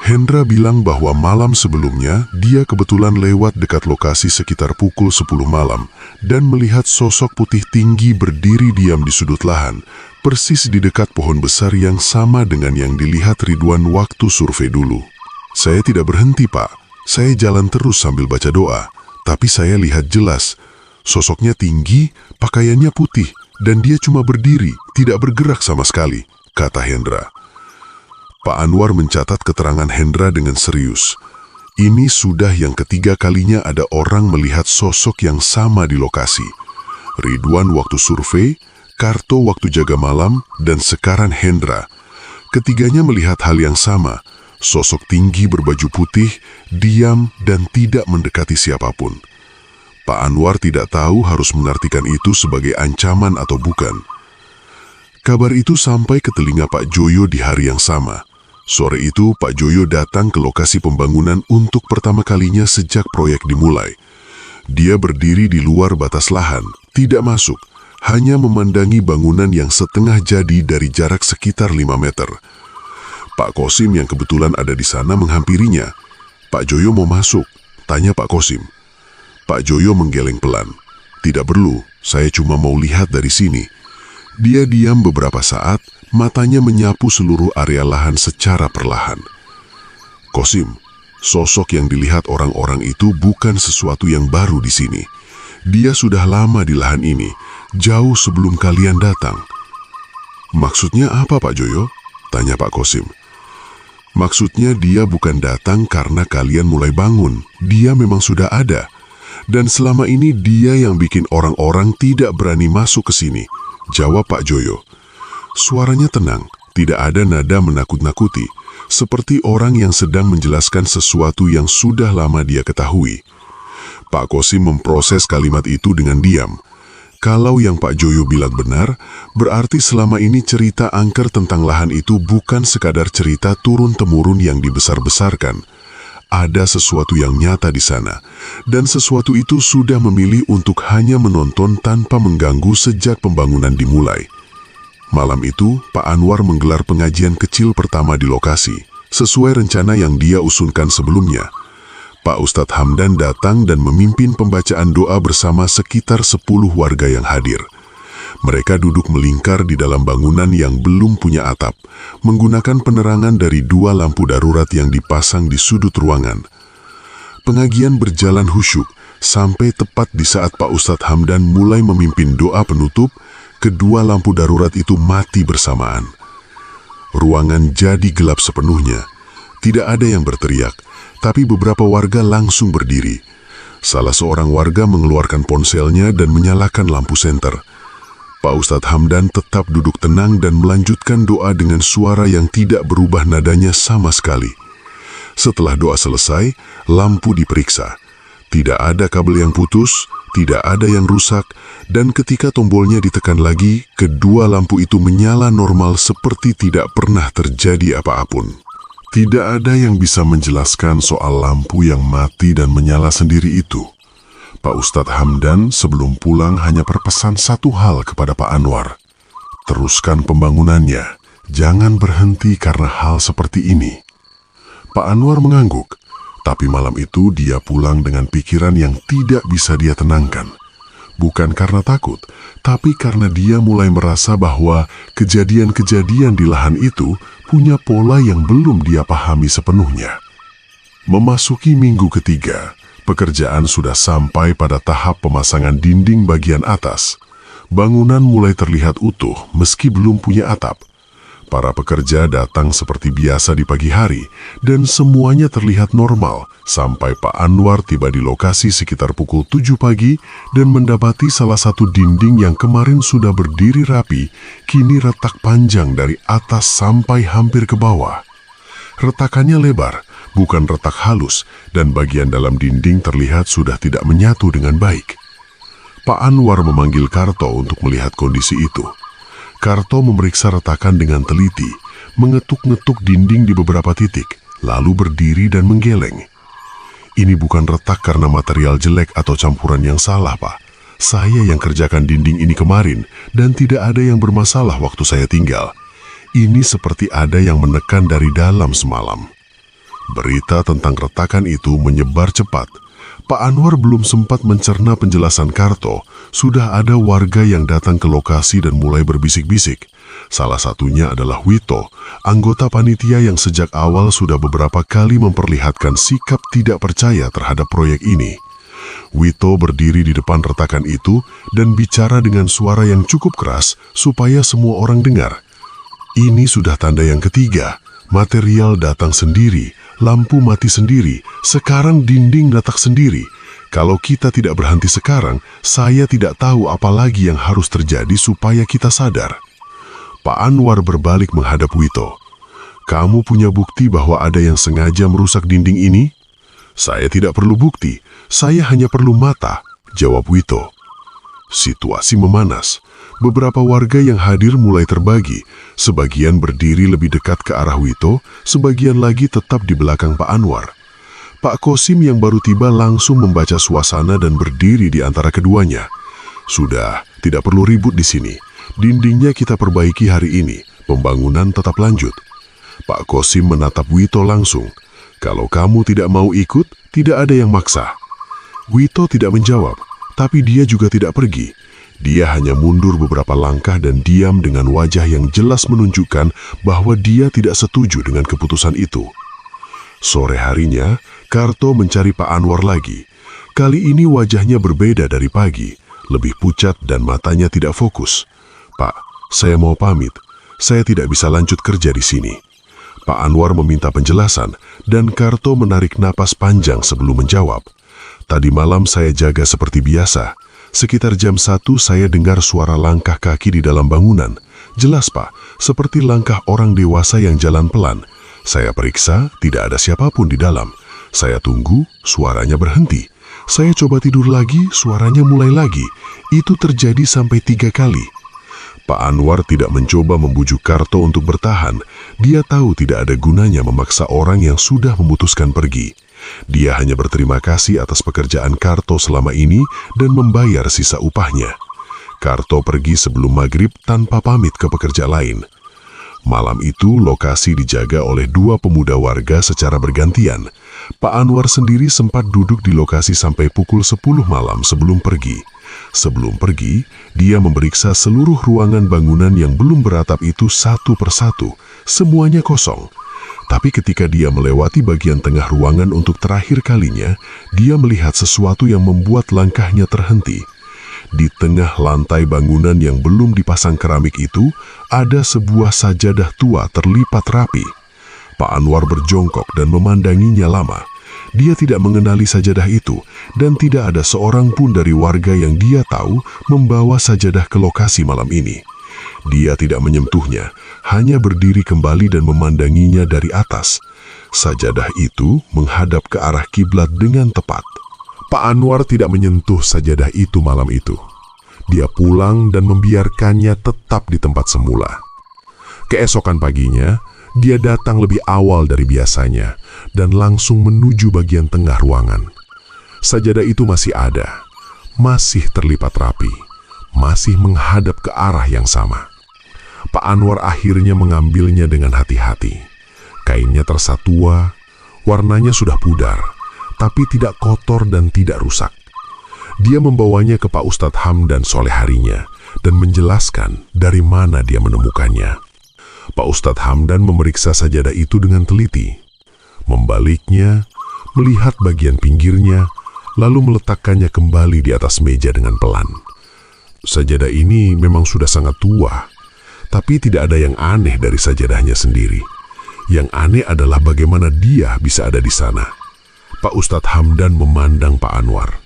Speaker 2: Hendra bilang bahwa malam sebelumnya dia kebetulan lewat dekat lokasi sekitar pukul 10 malam dan melihat sosok putih tinggi berdiri diam di sudut lahan,
Speaker 1: persis di dekat pohon besar yang sama dengan yang dilihat Ridwan waktu survei dulu. Saya tidak berhenti, Pak. Saya jalan terus sambil baca doa, tapi saya lihat jelas. Sosoknya tinggi, pakaiannya putih, dan dia cuma berdiri, tidak bergerak sama sekali, kata Hendra. Pak Anwar mencatat keterangan Hendra dengan serius. Ini sudah yang ketiga kalinya ada orang melihat sosok yang sama di lokasi. Ridwan waktu survei, Karto waktu jaga malam, dan sekarang Hendra. Ketiganya melihat hal yang sama. Sosok tinggi berbaju putih, diam, dan tidak mendekati siapapun. Pak Anwar tidak tahu harus mengartikan itu sebagai ancaman atau bukan. Kabar itu sampai ke telinga Pak Joyo di hari yang sama. Sore itu Pak Joyo datang ke lokasi pembangunan untuk pertama kalinya sejak proyek dimulai. Dia berdiri di luar batas lahan, tidak masuk, hanya memandangi bangunan yang setengah jadi dari jarak sekitar 5 meter. Pak Kosim yang kebetulan ada di sana menghampirinya. Pak Joyo mau masuk, tanya Pak Kosim. Pak Joyo menggeleng pelan. Tidak perlu, saya cuma mau lihat dari sini. Dia diam beberapa saat, matanya menyapu seluruh area lahan secara perlahan. Kosim, sosok yang dilihat orang-orang itu bukan sesuatu yang baru di sini. Dia sudah lama di lahan ini, jauh sebelum kalian datang. Maksudnya apa, Pak Joyo? Tanya Pak Kosim. Maksudnya dia bukan datang karena kalian mulai bangun. Dia memang sudah ada. Dan selama ini dia yang bikin orang-orang tidak berani masuk ke sini, jawab Pak Joyo. Suaranya tenang, tidak ada nada menakut-nakuti, seperti orang yang sedang menjelaskan sesuatu yang sudah lama dia ketahui. Pak Kosim memproses kalimat itu dengan diam. Kalau yang Pak Joyo bilang benar, berarti selama ini cerita angker tentang lahan itu bukan sekadar cerita turun-temurun yang dibesar-besarkan. Ada sesuatu yang nyata di sana, dan sesuatu itu sudah memilih untuk hanya menonton tanpa mengganggu sejak pembangunan dimulai. Malam itu, Pak Anwar menggelar pengajian kecil pertama di lokasi, sesuai rencana yang dia usulkan sebelumnya. Pak Ustadz Hamdan datang dan memimpin pembacaan doa bersama sekitar 10 warga yang hadir. Mereka duduk melingkar di dalam bangunan yang belum punya atap, menggunakan penerangan dari 2 lampu darurat yang dipasang di sudut ruangan. Pengajian berjalan khusyuk, sampai tepat di saat Pak Ustadz Hamdan mulai memimpin doa penutup, kedua lampu darurat itu mati bersamaan. Ruangan jadi gelap sepenuhnya. Tidak ada yang berteriak, tapi beberapa warga langsung berdiri. Salah seorang warga mengeluarkan ponselnya dan menyalakan lampu senter. Pak Ustadz Hamdan tetap duduk tenang dan melanjutkan doa dengan suara yang tidak berubah nadanya sama sekali. Setelah doa selesai, lampu diperiksa. Tidak ada kabel yang putus, tidak ada yang rusak, dan ketika tombolnya ditekan lagi, kedua lampu itu menyala normal seperti tidak pernah terjadi apa-apun. Tidak ada yang bisa menjelaskan soal lampu yang mati dan menyala sendiri itu. Pak Ustadz Hamdan sebelum pulang hanya berpesan satu hal kepada Pak Anwar. Teruskan pembangunannya, jangan berhenti karena hal seperti ini. Pak Anwar mengangguk, tapi malam itu dia pulang dengan pikiran yang tidak bisa dia tenangkan. Bukan karena takut, tapi karena dia mulai merasa bahwa kejadian-kejadian di lahan itu punya pola yang belum dia pahami sepenuhnya. Memasuki minggu ketiga, pekerjaan sudah sampai pada tahap pemasangan dinding bagian atas. Bangunan mulai terlihat utuh meski belum punya atap. Para pekerja datang seperti biasa di pagi hari dan semuanya terlihat normal sampai Pak Anwar tiba di lokasi sekitar pukul 7 pagi dan mendapati salah satu dinding yang kemarin sudah berdiri rapi kini retak panjang dari atas sampai hampir ke bawah. Retakannya lebar, bukan retak halus, dan bagian dalam dinding terlihat sudah tidak menyatu dengan baik. Pak Anwar memanggil Karto untuk melihat kondisi itu. Karto memeriksa retakan dengan teliti, mengetuk-ngetuk dinding di beberapa titik, lalu berdiri dan menggeleng. Ini bukan retak karena material jelek atau campuran yang salah, Pak. Saya yang kerjakan dinding ini kemarin, dan tidak ada yang bermasalah waktu saya tinggal. Ini seperti ada yang menekan dari dalam semalam. Berita tentang retakan itu menyebar cepat. Pak Anwar belum sempat mencerna penjelasan Karto, sudah ada warga yang datang ke lokasi dan mulai berbisik-bisik.
Speaker 2: Salah satunya adalah Wito, anggota panitia yang sejak awal sudah beberapa kali memperlihatkan sikap tidak percaya terhadap proyek ini. Wito berdiri di depan retakan itu dan bicara dengan suara yang cukup keras supaya semua orang dengar. Ini sudah tanda yang ketiga, material datang sendiri, lampu mati sendiri, sekarang dinding retak sendiri. Kalau kita tidak berhenti sekarang, saya tidak tahu apa lagi yang harus terjadi supaya kita sadar. Pak Anwar berbalik menghadap Wito. Kamu punya bukti bahwa ada yang sengaja merusak dinding ini? Saya tidak perlu bukti, saya hanya perlu mata, jawab Wito. Situasi memanas. Beberapa warga yang hadir mulai terbagi. Sebagian berdiri lebih dekat ke arah Wito, sebagian lagi tetap di belakang Pak Anwar. Pak Kosim yang baru tiba langsung membaca suasana dan berdiri di antara keduanya. Sudah, tidak perlu ribut di sini. Dindingnya kita perbaiki hari ini, pembangunan tetap lanjut. Pak Kosim menatap Wito langsung. Kalau kamu tidak mau ikut, tidak ada yang maksa. Wito tidak menjawab, tapi dia juga tidak pergi. Dia hanya mundur beberapa langkah dan diam dengan wajah yang jelas menunjukkan bahwa dia tidak setuju dengan keputusan itu. Sore harinya, Karto mencari Pak Anwar lagi. Kali ini wajahnya berbeda dari pagi, lebih pucat dan matanya tidak fokus. Pak, saya mau pamit. Saya tidak bisa lanjut kerja di sini. Pak Anwar meminta penjelasan dan Karto menarik napas panjang sebelum menjawab. Tadi malam saya jaga seperti biasa. Sekitar jam 1 saya dengar suara langkah kaki di dalam bangunan. Jelas Pak, seperti langkah orang dewasa yang jalan pelan. Saya periksa, tidak ada siapapun di dalam. Saya tunggu, suaranya berhenti. Saya coba tidur lagi, suaranya mulai lagi. Itu terjadi sampai 3 kali. Pak Anwar tidak mencoba membujuk Karto untuk bertahan. Dia tahu tidak ada gunanya memaksa orang yang sudah memutuskan pergi. Dia hanya berterima kasih atas pekerjaan Karto selama ini dan membayar sisa upahnya. Karto pergi sebelum maghrib tanpa pamit ke pekerja lain. Malam itu lokasi dijaga oleh 2 pemuda warga secara bergantian. Pak Anwar sendiri sempat duduk di lokasi sampai pukul 10 malam sebelum pergi. Sebelum pergi, dia memeriksa seluruh ruangan bangunan yang belum beratap itu satu persatu. Semuanya kosong. Tapi ketika dia melewati bagian tengah ruangan untuk terakhir kalinya, dia melihat sesuatu yang membuat langkahnya terhenti. Di tengah lantai bangunan yang belum dipasang keramik itu, ada sebuah sajadah tua terlipat rapi. Pak Anwar berjongkok dan memandanginya lama. Dia tidak mengenali sajadah itu, dan tidak ada seorang pun dari warga yang dia tahu membawa sajadah ke lokasi malam ini. Dia tidak menyentuhnya, hanya berdiri kembali dan memandanginya dari atas. Sajadah itu menghadap ke arah kiblat dengan tepat. Pak Anwar tidak menyentuh sajadah itu malam itu. Dia pulang dan membiarkannya tetap di tempat semula. Keesokan paginya, dia datang lebih awal dari biasanya dan langsung menuju bagian tengah ruangan. Sajadah itu masih ada, masih terlipat rapi, masih menghadap ke arah yang sama. Pak Anwar akhirnya mengambilnya dengan hati-hati. Kainnya terasa tua, warnanya sudah pudar, tapi tidak kotor dan tidak rusak. Dia membawanya ke Pak Ustadz Hamdan sore harinya dan menjelaskan dari mana dia menemukannya. Pak Ustadz Hamdan memeriksa sajadah itu dengan teliti, membaliknya, melihat bagian pinggirnya, lalu meletakkannya kembali di atas meja dengan pelan. Sajadah ini memang sudah sangat tua, tapi tidak ada yang aneh dari sajadahnya sendiri. Yang aneh adalah bagaimana dia bisa ada di sana. Pak Ustadz Hamdan memandang Pak Anwar.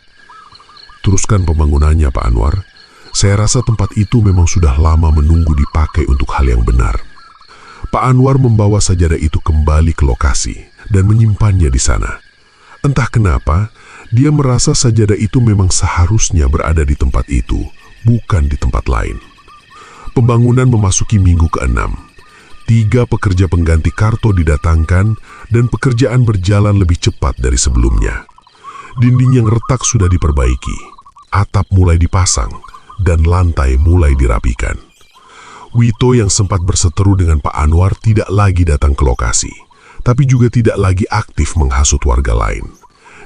Speaker 2: Teruskan pembangunannya, Pak Anwar. Saya rasa tempat itu memang sudah lama menunggu dipakai untuk hal yang benar. Pak Anwar membawa sajadah itu kembali ke lokasi dan menyimpannya di sana. Entah kenapa, dia merasa sajadah itu memang seharusnya berada di tempat itu, bukan di tempat lain. Pembangunan memasuki minggu ke-6. 3 pekerja pengganti Karto didatangkan dan pekerjaan berjalan lebih cepat dari sebelumnya. Dinding yang retak sudah diperbaiki, atap mulai dipasang, dan lantai mulai dirapikan. Wito yang sempat berseteru dengan Pak Anwar tidak lagi datang ke lokasi, tapi juga tidak lagi aktif menghasut warga lain.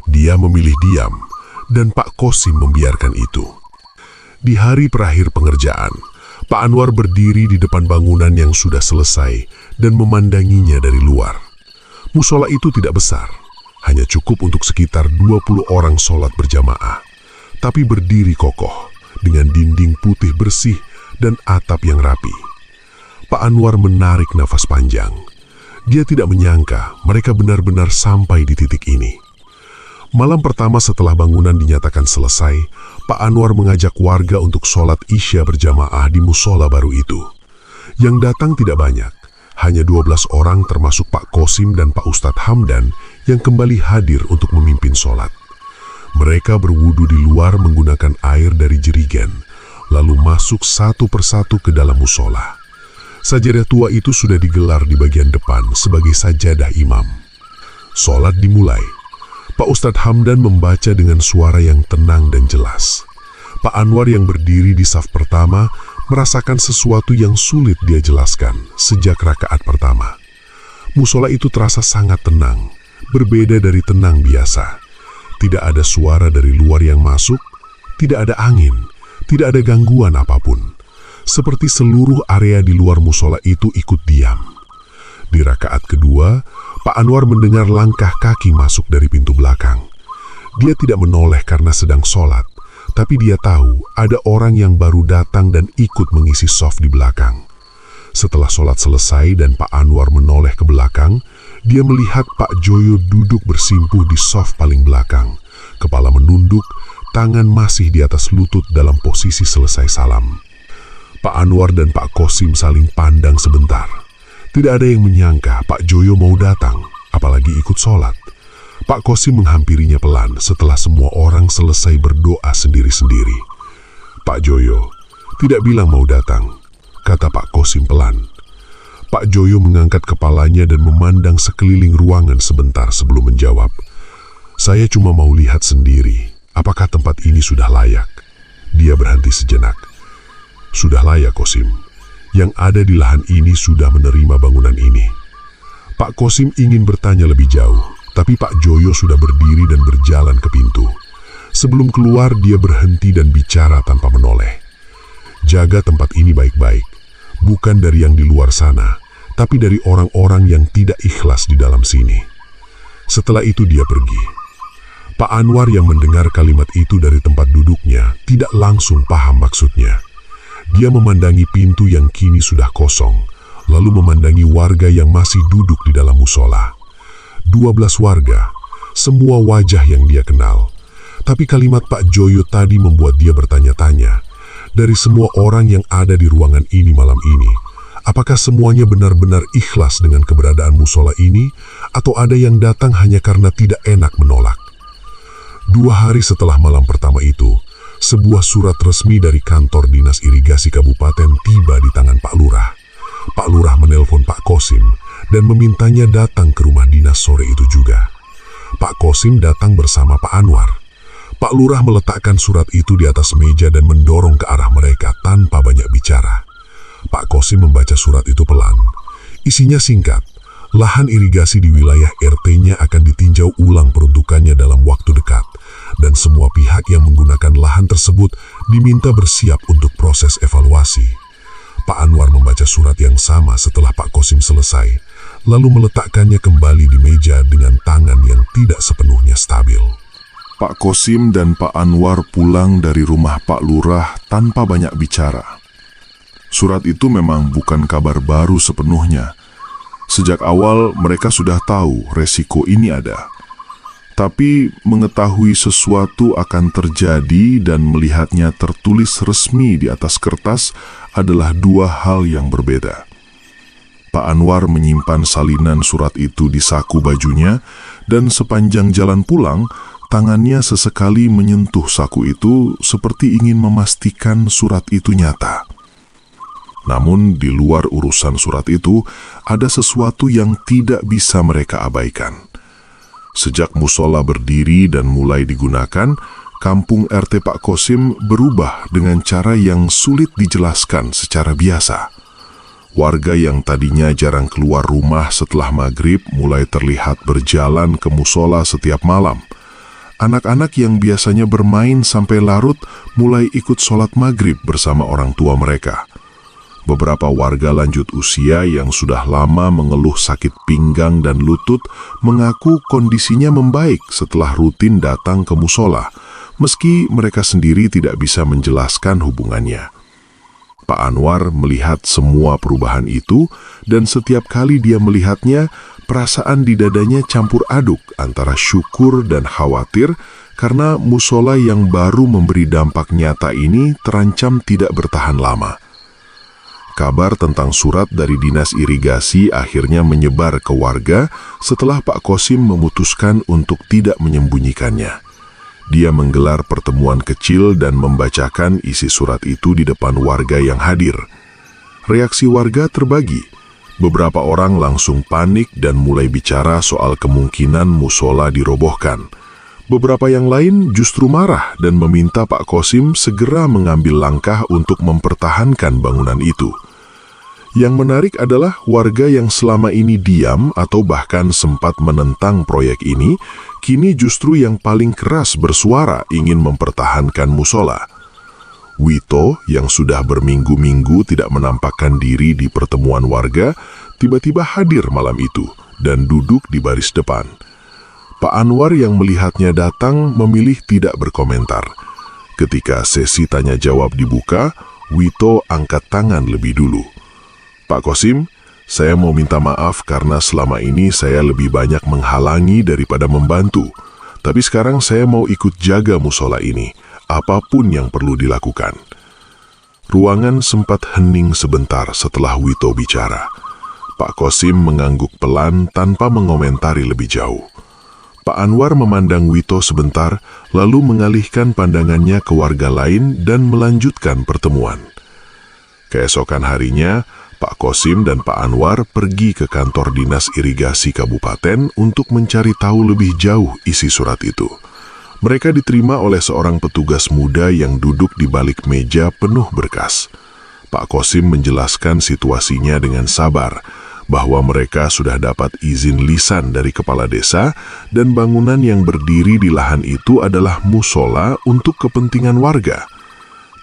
Speaker 2: Dia memilih diam, dan Pak Kosim membiarkan itu. Di hari terakhir pengerjaan,
Speaker 1: Pak Anwar berdiri di depan bangunan yang sudah selesai dan memandanginya dari luar. Musola itu tidak besar, hanya cukup untuk sekitar 20 orang sholat berjamaah, tapi berdiri kokoh dengan dinding putih bersih dan atap yang rapi. Pak Anwar menarik nafas panjang. Dia tidak menyangka mereka benar-benar sampai di titik ini. Malam pertama setelah bangunan dinyatakan selesai, Pak Anwar mengajak warga untuk sholat Isya berjamaah di musola baru itu. Yang datang tidak banyak, hanya 12 orang termasuk Pak Kosim dan Pak Ustadz Hamdan yang kembali hadir untuk memimpin sholat. Mereka berwudu di luar menggunakan air dari jerigen, lalu masuk satu persatu ke dalam musola. Sajadah tua itu sudah digelar di bagian depan sebagai sajadah imam. Sholat dimulai. Pak Ustadz Hamdan membaca dengan suara yang tenang dan jelas. Pak Anwar yang berdiri di saf pertama merasakan sesuatu yang sulit dia jelaskan sejak rakaat pertama. Musola itu terasa sangat tenang, berbeda dari tenang biasa. Tidak ada suara dari luar yang masuk, tidak ada angin, tidak ada gangguan apapun. Seperti seluruh area di luar musola itu ikut diam. Di rakaat kedua, Pak Anwar mendengar langkah kaki masuk dari pintu belakang. Dia tidak menoleh karena sedang sholat, tapi dia tahu ada orang yang baru datang dan ikut mengisi shaf di belakang. Setelah sholat selesai dan Pak Anwar menoleh ke belakang, dia melihat Pak Joyo duduk bersimpuh di shaf paling belakang. Kepala menunduk, tangan masih di atas lutut dalam posisi selesai salam. Pak Anwar dan Pak Kosim saling pandang sebentar. Tidak ada yang menyangka Pak Joyo mau datang, apalagi ikut sholat. Pak Kosim menghampirinya pelan setelah semua orang selesai berdoa sendiri-sendiri. "Pak Joyo, tidak bilang mau datang," kata Pak Kosim pelan. Pak Joyo mengangkat kepalanya dan memandang sekeliling ruangan sebentar sebelum menjawab. "Saya cuma mau lihat sendiri, apakah tempat ini sudah layak." Dia berhenti sejenak. "Sudah layak, Kosim. Yang ada di lahan ini sudah menerima bangunan ini." Pak Kosim ingin bertanya lebih jauh, tapi Pak Joyo sudah berdiri dan berjalan ke pintu. Sebelum keluar, dia berhenti dan bicara tanpa menoleh. "Jaga tempat ini baik-baik, bukan dari yang di luar sana, tapi dari orang-orang yang tidak ikhlas di dalam sini." Setelah itu dia pergi. Pak Anwar yang mendengar kalimat itu dari tempat duduknya tidak langsung paham maksudnya. Dia memandangi pintu yang kini sudah kosong, lalu memandangi warga yang masih duduk di dalam musola. 12 warga, semua wajah yang dia kenal. Tapi kalimat Pak Joyo tadi membuat dia bertanya-tanya, dari semua orang yang ada di ruangan ini malam ini, apakah semuanya benar-benar ikhlas dengan keberadaan musola ini, atau ada yang datang hanya karena tidak enak menolak? 2 hari setelah malam pertama itu, sebuah surat resmi dari kantor Dinas Irigasi Kabupaten tiba di tangan Pak Lurah. Pak Lurah menelpon Pak Kosim dan memintanya datang ke rumah dinas sore itu juga. Pak Kosim datang bersama Pak Anwar. Pak Lurah meletakkan surat itu di atas meja dan mendorong ke arah mereka tanpa banyak bicara. Pak Kosim membaca surat itu pelan. Isinya singkat. Lahan irigasi di wilayah RT-nya akan ditinjau ulang peruntukannya dalam waktu dekat, dan semua pihak yang menggunakan lahan tersebut diminta bersiap untuk proses evaluasi. Pak Anwar membaca surat yang sama setelah Pak Kosim selesai, lalu meletakkannya kembali di meja dengan tangan yang tidak sepenuhnya stabil.
Speaker 2: Pak Kosim dan Pak Anwar pulang dari rumah Pak Lurah tanpa banyak bicara. Surat itu memang bukan kabar baru sepenuhnya. Sejak awal mereka sudah tahu resiko ini ada. Tapi mengetahui sesuatu akan terjadi dan melihatnya tertulis resmi di atas kertas adalah 2 hal yang berbeda. Pak Anwar menyimpan salinan surat itu di saku bajunya, dan sepanjang jalan pulang, tangannya sesekali menyentuh saku itu seperti ingin memastikan surat itu nyata. Namun di luar urusan surat itu, ada sesuatu yang tidak bisa mereka abaikan. Sejak musola berdiri dan mulai digunakan, kampung RT Pak Kosim berubah dengan cara yang sulit dijelaskan secara biasa. Warga yang tadinya jarang keluar rumah setelah maghrib mulai terlihat berjalan ke musola setiap malam. Anak-anak yang biasanya bermain sampai larut mulai ikut sholat maghrib bersama orang tua mereka. Beberapa warga lanjut usia yang sudah lama mengeluh sakit pinggang dan lutut mengaku kondisinya membaik setelah rutin datang ke musola, meski mereka sendiri tidak bisa menjelaskan hubungannya. Pak Anwar melihat semua perubahan itu, dan setiap kali dia melihatnya, perasaan di dadanya campur aduk antara syukur dan khawatir karena musola yang baru memberi dampak nyata ini terancam tidak bertahan lama. Kabar tentang surat dari Dinas Irigasi akhirnya menyebar ke warga setelah Pak Kosim memutuskan untuk tidak menyembunyikannya. Dia menggelar pertemuan kecil dan membacakan isi surat itu di depan warga yang hadir. Reaksi warga terbagi. Beberapa orang langsung panik dan mulai bicara soal kemungkinan musola dirobohkan. Beberapa yang lain justru marah dan meminta Pak Kosim segera mengambil langkah untuk mempertahankan bangunan itu. Yang menarik adalah warga yang selama ini diam atau bahkan sempat menentang proyek ini, kini justru yang paling keras bersuara ingin mempertahankan musola. Wito, yang sudah berminggu-minggu tidak menampakkan diri di pertemuan warga, tiba-tiba hadir malam itu dan duduk di baris depan. Pak Anwar yang melihatnya datang memilih tidak berkomentar. Ketika sesi tanya jawab dibuka, Wito angkat tangan lebih dulu. Pak Kosim, saya mau minta maaf karena selama ini saya lebih banyak menghalangi daripada membantu. Tapi sekarang saya mau ikut jaga musola ini, apapun yang perlu dilakukan. Ruangan sempat hening sebentar setelah Wito bicara. Pak Kosim mengangguk pelan tanpa mengomentari lebih jauh. Pak Anwar memandang Wito sebentar, lalu mengalihkan pandangannya ke warga lain dan melanjutkan pertemuan. Keesokan harinya, Pak Kosim dan Pak Anwar pergi ke kantor Dinas Irigasi Kabupaten untuk mencari tahu lebih jauh isi surat itu. Mereka diterima oleh seorang petugas muda yang duduk di balik meja penuh berkas. Pak Kosim menjelaskan situasinya dengan sabar, bahwa mereka sudah dapat izin lisan dari kepala desa dan bangunan yang berdiri di lahan itu adalah musola untuk kepentingan warga.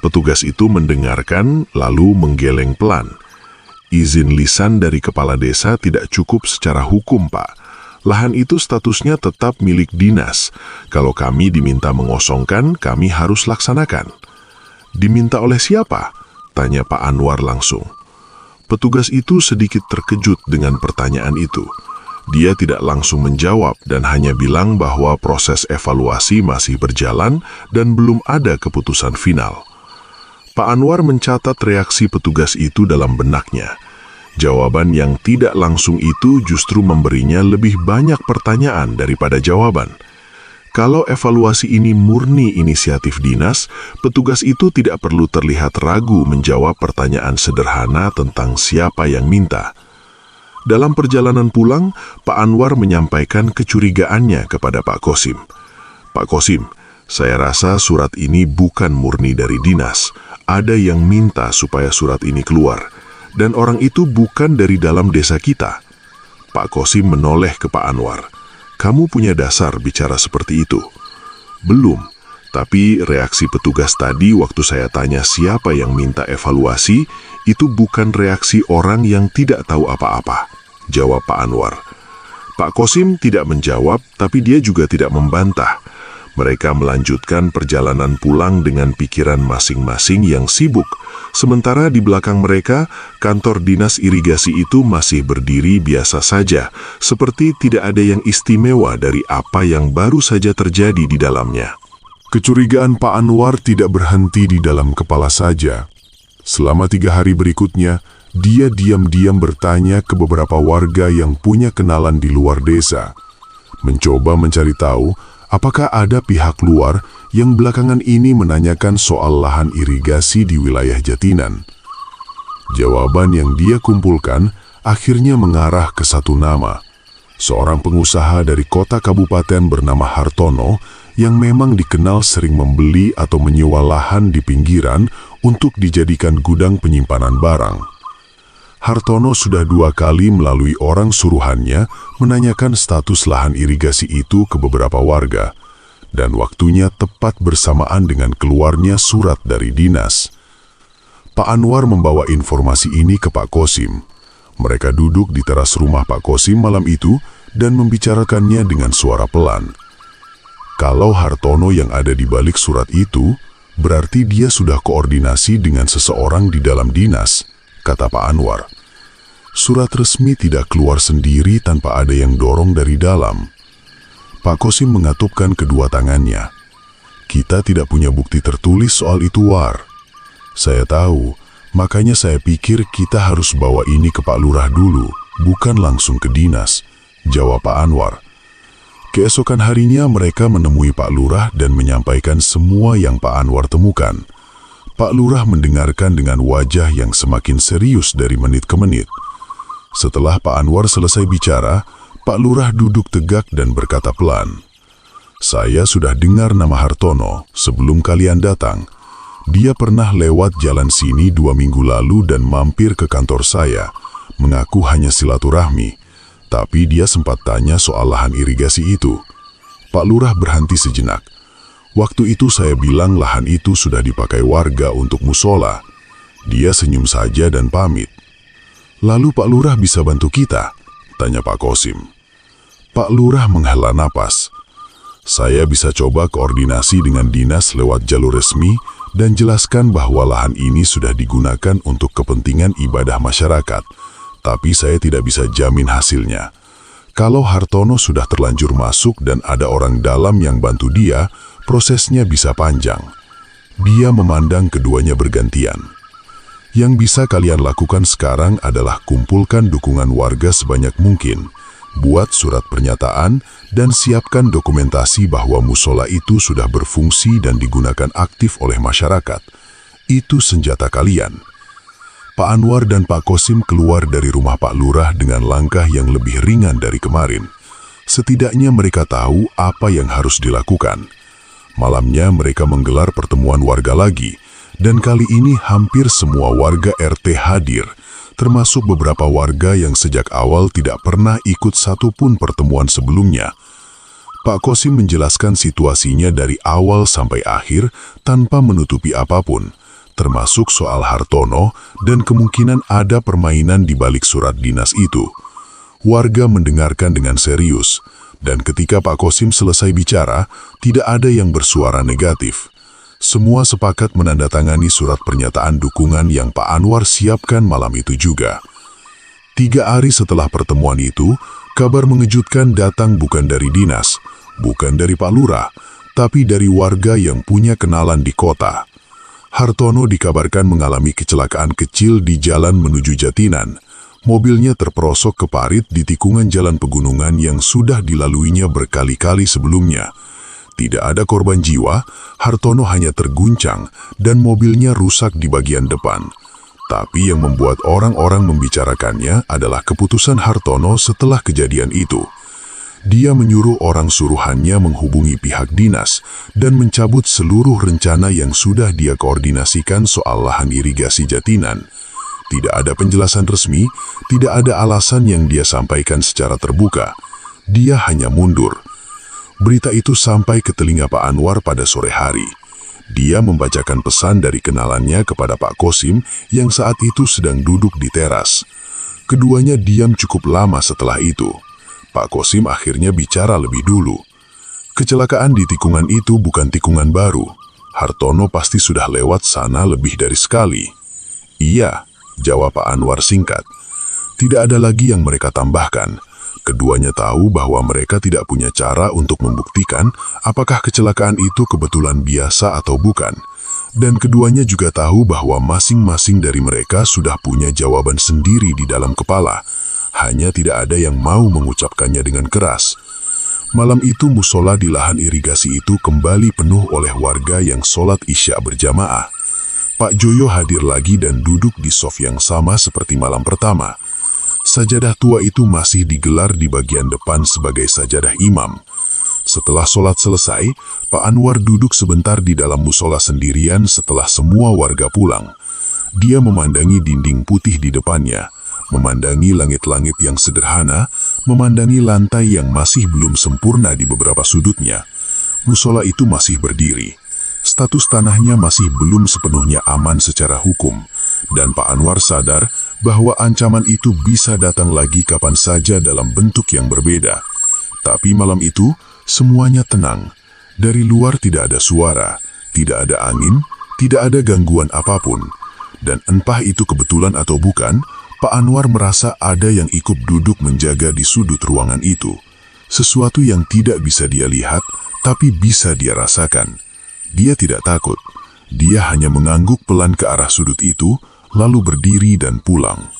Speaker 2: Petugas itu mendengarkan lalu menggeleng pelan. Izin lisan dari kepala desa tidak cukup secara hukum, Pak. Lahan itu statusnya tetap milik dinas. Kalau kami diminta mengosongkan, kami harus laksanakan. Diminta oleh siapa? Tanya Pak Anwar langsung. Petugas itu sedikit terkejut dengan pertanyaan itu. Dia tidak langsung menjawab dan hanya bilang bahwa proses evaluasi masih berjalan dan belum ada keputusan final. Pak Anwar mencatat reaksi petugas itu dalam benaknya. Jawaban yang tidak langsung itu justru memberinya lebih banyak pertanyaan daripada jawaban. Kalau evaluasi ini murni inisiatif dinas, petugas itu tidak perlu terlihat ragu menjawab pertanyaan sederhana tentang siapa yang minta. Dalam perjalanan pulang, Pak Anwar menyampaikan kecurigaannya kepada Pak Kosim. Pak Kosim, saya rasa surat ini bukan murni dari dinas. Ada yang minta supaya surat ini keluar, dan orang itu bukan dari dalam desa kita. Pak Kosim menoleh ke Pak Anwar. Kamu punya dasar bicara seperti itu? Belum, tapi reaksi petugas tadi waktu saya tanya siapa yang minta evaluasi, itu bukan reaksi orang yang tidak tahu apa-apa, jawab Pak Anwar. Pak Kosim tidak menjawab, tapi dia juga tidak membantah. Mereka melanjutkan perjalanan pulang dengan pikiran masing-masing yang sibuk. Sementara di belakang mereka, kantor dinas irigasi itu masih berdiri biasa saja, seperti tidak ada yang istimewa dari apa yang baru saja terjadi di dalamnya.
Speaker 1: Kecurigaan Pak Anwar tidak berhenti di dalam kepala saja. Selama 3 hari berikutnya, dia diam-diam bertanya ke beberapa warga yang punya kenalan di luar desa. Mencoba mencari tahu, apakah ada pihak luar yang belakangan ini menanyakan soal lahan irigasi di wilayah Jatinan? Jawaban yang dia kumpulkan akhirnya mengarah ke satu nama. Seorang pengusaha dari kota kabupaten bernama Hartono yang memang dikenal sering membeli atau menyewa lahan di pinggiran untuk dijadikan gudang penyimpanan barang. Hartono sudah 2 kali melalui orang suruhannya menanyakan status lahan irigasi itu ke beberapa warga, dan waktunya tepat bersamaan dengan keluarnya surat dari dinas.
Speaker 2: Pak Anwar membawa informasi ini ke Pak Kosim. Mereka duduk di teras rumah Pak Kosim malam itu dan membicarakannya dengan suara pelan. Kalau Hartono yang ada di balik surat itu, berarti dia sudah koordinasi dengan seseorang di dalam dinas, kata Pak Anwar. Surat resmi tidak keluar sendiri tanpa ada yang dorong dari dalam. Pak Kosim mengatupkan kedua tangannya. Kita tidak punya bukti tertulis soal itu, War. Saya tahu, makanya saya pikir kita harus bawa ini ke Pak Lurah dulu, bukan langsung ke dinas, jawab Pak Anwar. Keesokan harinya mereka menemui Pak Lurah dan menyampaikan semua yang Pak Anwar temukan. Pak Lurah mendengarkan dengan wajah yang semakin serius dari menit ke menit. Setelah Pak Anwar selesai bicara, Pak Lurah duduk tegak dan berkata pelan, "Saya sudah dengar nama Hartono sebelum kalian datang. Dia pernah lewat jalan sini 2 minggu lalu dan mampir ke kantor saya, mengaku hanya silaturahmi, tapi dia sempat tanya soal lahan irigasi itu." Pak Lurah berhenti sejenak. "Waktu itu saya bilang lahan itu sudah dipakai warga untuk musola." Dia senyum saja dan pamit. "Lalu Pak Lurah bisa bantu kita?" tanya Pak Kosim. Pak Lurah menghela napas. "Saya bisa coba koordinasi dengan dinas lewat jalur resmi dan jelaskan bahwa lahan ini sudah digunakan untuk kepentingan ibadah masyarakat, tapi saya tidak bisa jamin hasilnya. Kalau Hartono sudah terlanjur masuk dan ada orang dalam yang bantu dia, prosesnya bisa panjang." Dia memandang keduanya bergantian. "Yang bisa kalian lakukan sekarang adalah kumpulkan dukungan warga sebanyak mungkin, buat surat pernyataan, dan siapkan dokumentasi bahwa musola itu sudah berfungsi dan digunakan aktif oleh masyarakat. Itu senjata kalian." Pak Anwar dan Pak Kosim keluar dari rumah Pak Lurah dengan langkah yang lebih ringan dari kemarin. Setidaknya mereka tahu apa yang harus dilakukan. Malamnya mereka menggelar pertemuan warga lagi, dan kali ini hampir semua warga RT hadir, termasuk beberapa warga yang sejak awal tidak pernah ikut satupun pertemuan sebelumnya. Pak Kosim menjelaskan situasinya dari awal sampai akhir tanpa menutupi apapun, termasuk soal Hartono dan kemungkinan ada permainan di balik surat dinas itu. Warga mendengarkan dengan serius, dan ketika Pak Kosim selesai bicara, tidak ada yang bersuara negatif. Semua sepakat menandatangani surat pernyataan dukungan yang Pak Anwar siapkan malam itu juga. 3 hari setelah pertemuan itu, kabar mengejutkan datang bukan dari dinas, bukan dari Pak Lurah, tapi dari warga yang punya kenalan di kota. Hartono dikabarkan mengalami kecelakaan kecil di jalan menuju Jatinan. Mobilnya terperosok ke parit di tikungan jalan pegunungan yang sudah dilaluinya berkali-kali sebelumnya. Tidak ada korban jiwa, Hartono hanya terguncang dan mobilnya rusak di bagian depan. Tapi yang membuat orang-orang membicarakannya adalah keputusan Hartono setelah kejadian itu. Dia menyuruh orang suruhannya menghubungi pihak dinas dan mencabut seluruh rencana yang sudah dia koordinasikan soal lahan irigasi Jatinan. Tidak ada penjelasan resmi, tidak ada alasan yang dia sampaikan secara terbuka. Dia hanya mundur. Berita itu sampai ke telinga Pak Anwar pada sore hari. Dia membacakan pesan dari kenalannya kepada Pak Kosim yang saat itu sedang duduk di teras. Keduanya diam cukup lama setelah itu. Pak Kosim akhirnya bicara lebih dulu. "Kecelakaan di tikungan itu bukan tikungan baru. Hartono pasti sudah lewat sana lebih dari sekali." "Iya," jawab Pak Anwar singkat. Tidak ada lagi yang mereka tambahkan. Keduanya tahu bahwa mereka tidak punya cara untuk membuktikan apakah kecelakaan itu kebetulan biasa atau bukan. Dan keduanya juga tahu bahwa masing-masing dari mereka sudah punya jawaban sendiri di dalam kepala. Hanya tidak ada yang mau mengucapkannya dengan keras. Malam itu musola di lahan irigasi itu kembali penuh oleh warga yang sholat Isya berjamaah. Pak Joyo hadir lagi dan duduk di sof yang sama seperti malam pertama. Sajadah tua itu masih digelar di bagian depan sebagai sajadah imam. Setelah sholat selesai, Pak Anwar duduk sebentar di dalam musola sendirian setelah semua warga pulang. Dia memandangi dinding putih di depannya, memandangi langit-langit yang sederhana, memandangi lantai yang masih belum sempurna di beberapa sudutnya. Musola itu masih berdiri. Status tanahnya masih belum sepenuhnya aman secara hukum, Dan Pak Anwar sadar bahwa ancaman itu bisa datang lagi kapan saja dalam bentuk yang berbeda. Tapi malam itu, semuanya tenang. Dari luar tidak ada suara, tidak ada angin, tidak ada gangguan apapun. Dan entah itu kebetulan atau bukan, Pak Anwar merasa ada yang ikut duduk menjaga di sudut ruangan itu. Sesuatu yang tidak bisa dia lihat, tapi bisa dia rasakan. Dia tidak takut. Dia hanya mengangguk pelan ke arah sudut itu, lalu berdiri dan pulang.